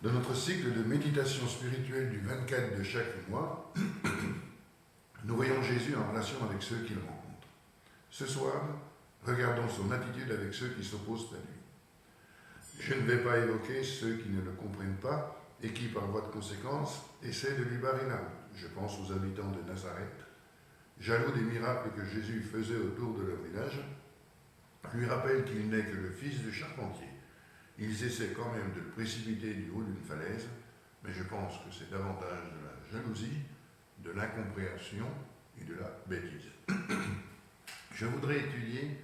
Dans notre cycle de méditation spirituelle du 24 de chaque mois, nous voyons Jésus en relation avec ceux qu'il rencontre. Ce soir, regardons son attitude avec ceux qui s'opposent à lui. Je ne vais pas évoquer ceux qui ne le comprennent pas et qui, par voie de conséquence, essaient de lui barrer la route. Je pense aux habitants de Nazareth, jaloux des miracles que Jésus faisait autour de leur village, lui rappellent qu'il n'est que le fils de charpentier. Ils essaient quand même de le précipiter du haut d'une falaise, mais je pense que c'est davantage de la jalousie, de l'incompréhension et de la bêtise. Je voudrais étudier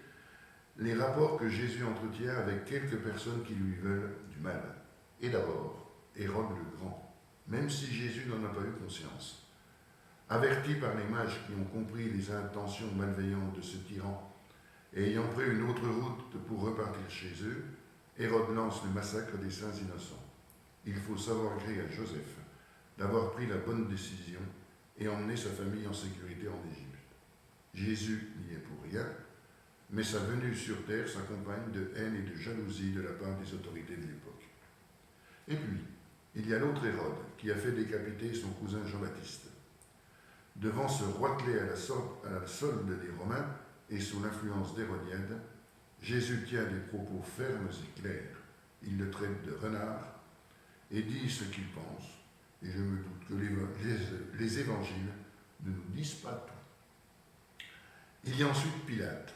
les rapports que Jésus entretient avec quelques personnes qui lui veulent du mal. Et d'abord, Hérode le Grand, même si Jésus n'en a pas eu conscience. Averti par les mages qui ont compris les intentions malveillantes de ce tyran et ayant pris une autre route pour repartir chez eux, Hérode lance le massacre des saints innocents. Il faut savoir gré à Joseph d'avoir pris la bonne décision et emmené sa famille en sécurité en Égypte. Jésus n'y est pour rien, mais sa venue sur terre s'accompagne de haine et de jalousie de la part des autorités de l'époque. Et puis, il y a l'autre Hérode qui a fait décapiter son cousin Jean-Baptiste. Devant ce roitelet à la solde des Romains et sous l'influence d'Hérodiade, Jésus tient des propos fermes et clairs. Il le traite de renard et dit ce qu'il pense. Et je me doute que les évangiles ne nous disent pas tout. Il y a ensuite Pilate.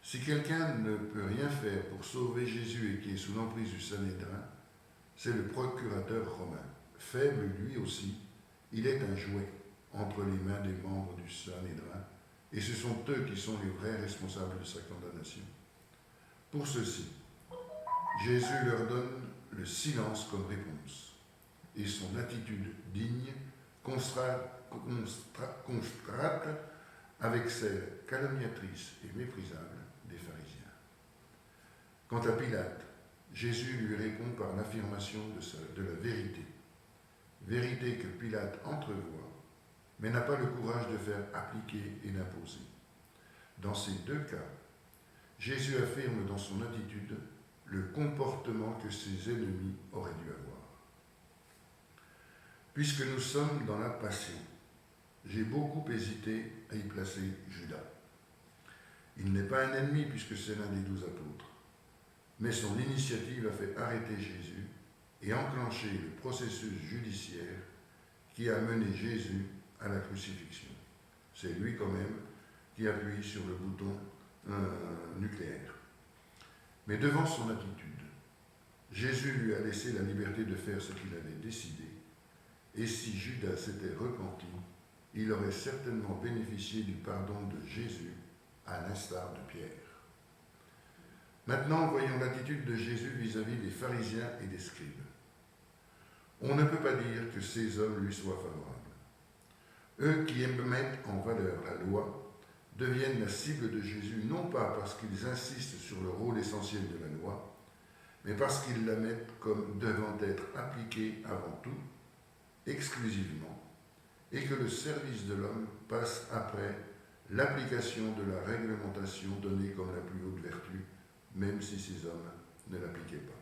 Si quelqu'un ne peut rien faire pour sauver Jésus et qui est sous l'emprise du Sanhédrin, c'est le procurateur romain. Faible lui aussi, il est un jouet entre les mains des membres du Sanhédrin, et ce sont eux qui sont les vrais responsables de sa condamnation. Pour ceci, Jésus leur donne le silence comme réponse, et son attitude digne contraste avec celle calomniatrice et méprisable des pharisiens. Quant à Pilate, Jésus lui répond par l'affirmation de la vérité. Vérité que Pilate entrevoit, mais n'a pas le courage de faire appliquer et d'imposer. Dans ces deux cas, Jésus affirme dans son attitude le comportement que ses ennemis auraient dû avoir. Puisque nous sommes dans la passion, j'ai beaucoup hésité à y placer Judas. Il n'est pas un ennemi puisque c'est l'un des 12 apôtres, mais son initiative a fait arrêter Jésus et enclencher le processus judiciaire qui a mené Jésus à la crucifixion. C'est lui quand même qui appuie sur le bouton nucléaire. Mais devant son attitude, Jésus lui a laissé la liberté de faire ce qu'il avait décidé, et si Judas s'était repenti, il aurait certainement bénéficié du pardon de Jésus, à l'instar de Pierre. Maintenant, voyons l'attitude de Jésus vis-à-vis des pharisiens et des scribes. On ne peut pas dire que ces hommes lui soient favorables. Eux qui mettent en valeur la loi deviennent la cible de Jésus, non pas parce qu'ils insistent sur le rôle essentiel de la loi, mais parce qu'ils la mettent comme devant être appliquée avant tout, exclusivement, et que le service de l'homme passe après l'application de la réglementation donnée comme la plus haute vertu, même si ces hommes ne l'appliquaient pas.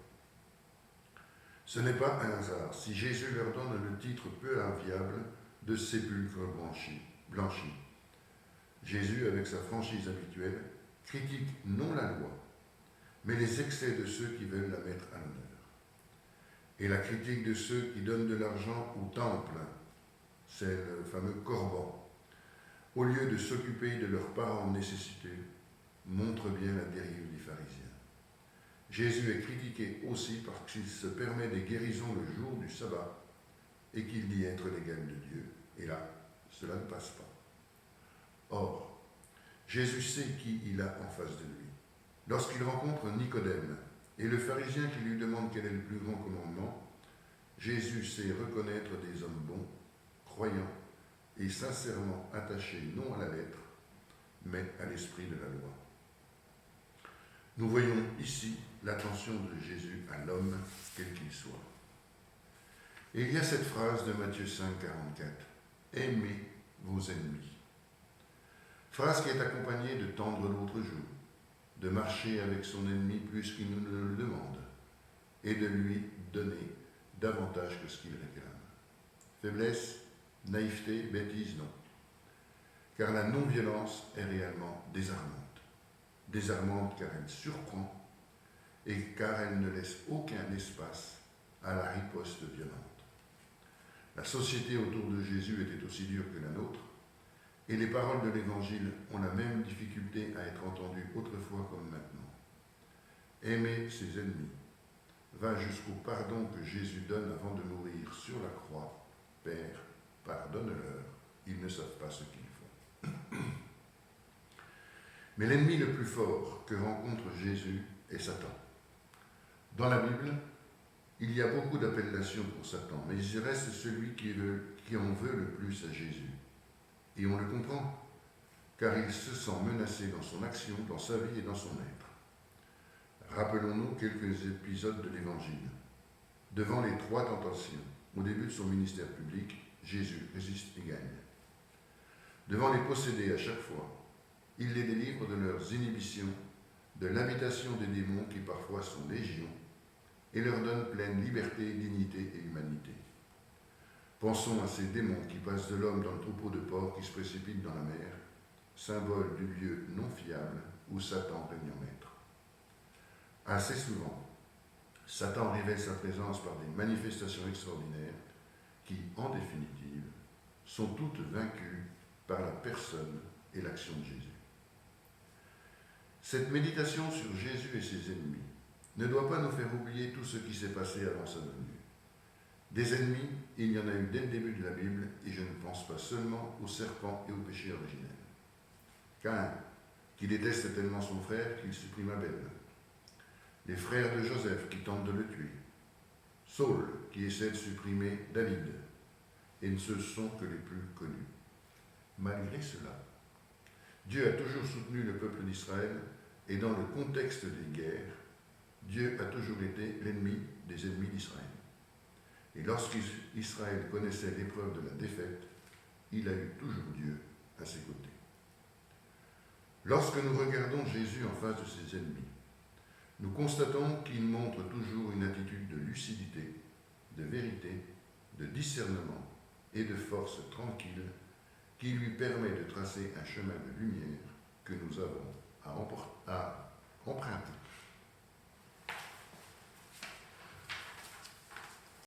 Ce n'est pas un hasard si Jésus leur donne le titre peu enviable de sépulcre blanchi. Jésus, avec sa franchise habituelle, critique non la loi, mais les excès de ceux qui veulent la mettre à l'honneur. Et la critique de ceux qui donnent de l'argent au temple, c'est le fameux Corban, au lieu de s'occuper de leurs parents nécessités, montre bien la dérive des pharisiens. Jésus est critiqué aussi parce qu'il se permet des guérisons le jour du sabbat et qu'il dit être l'égal de Dieu. Et là, cela ne passe pas. Or, Jésus sait qui il a en face de lui. Lorsqu'il rencontre Nicodème et le pharisien qui lui demande quel est le plus grand commandement, Jésus sait reconnaître des hommes bons, croyants et sincèrement attachés non à la lettre, mais à l'esprit de la loi. Nous voyons ici l'attention de Jésus à l'homme, quel qu'il soit. Et il y a cette phrase de Matthieu 5, 44, « Aimez vos ennemis ». Phrase qui est accompagnée de tendre l'autre joue, de marcher avec son ennemi plus qu'il ne le demande, et de lui donner davantage que ce qu'il réclame. Faiblesse, naïveté, bêtise, non. Car la non-violence est réellement désarmante. Désarmante car elle surprend et car elle ne laisse aucun espace à la riposte violente. La société autour de Jésus était aussi dure que la nôtre, et les paroles de l'Évangile ont la même difficulté à être entendues autrefois comme maintenant. Aimer ses ennemis va jusqu'au pardon que Jésus donne avant de mourir sur la croix. Père, pardonne-leur, ils ne savent pas ce qu'ils font. Mais l'ennemi le plus fort que rencontre Jésus est Satan. Dans la Bible, il y a beaucoup d'appellations pour Satan, mais il reste celui qui en veut le plus à Jésus. Et on le comprend, car il se sent menacé dans son action, dans sa vie et dans son être. Rappelons-nous quelques épisodes de l'Évangile. Devant les 3 tentations, au début de son ministère public, Jésus résiste et gagne. Devant les possédés à chaque fois, il les délivre de leurs inhibitions, de l'habitation des démons qui parfois sont légion, et leur donne pleine liberté, dignité et humanité. Pensons à ces démons qui passent de l'homme dans le troupeau de porcs qui se précipite dans la mer, symbole du lieu non fiable où Satan règne en maître. Assez souvent, Satan révèle sa présence par des manifestations extraordinaires qui, en définitive, sont toutes vaincues par la personne et l'action de Jésus. Cette méditation sur Jésus et ses ennemis ne doit pas nous faire oublier tout ce qui s'est passé avant sa venue. Des ennemis, il y en a eu dès le début de la Bible, et je ne pense pas seulement au serpent et au péché originel. Caïn, qui déteste tellement son frère qu'il supprime Abel. Les frères de Joseph qui tentent de le tuer. Saul, qui essaie de supprimer David. Et ce ne sont que les plus connus. Malgré cela, Dieu a toujours soutenu le peuple d'Israël, et dans le contexte des guerres, Dieu a toujours été l'ennemi des ennemis d'Israël. Et lorsqu'Israël connaissait l'épreuve de la défaite, il a eu toujours Dieu à ses côtés. Lorsque nous regardons Jésus en face de ses ennemis, nous constatons qu'il montre toujours une attitude de lucidité, de vérité, de discernement et de force tranquille qui lui permet de tracer un chemin de lumière que nous avons à emprunter.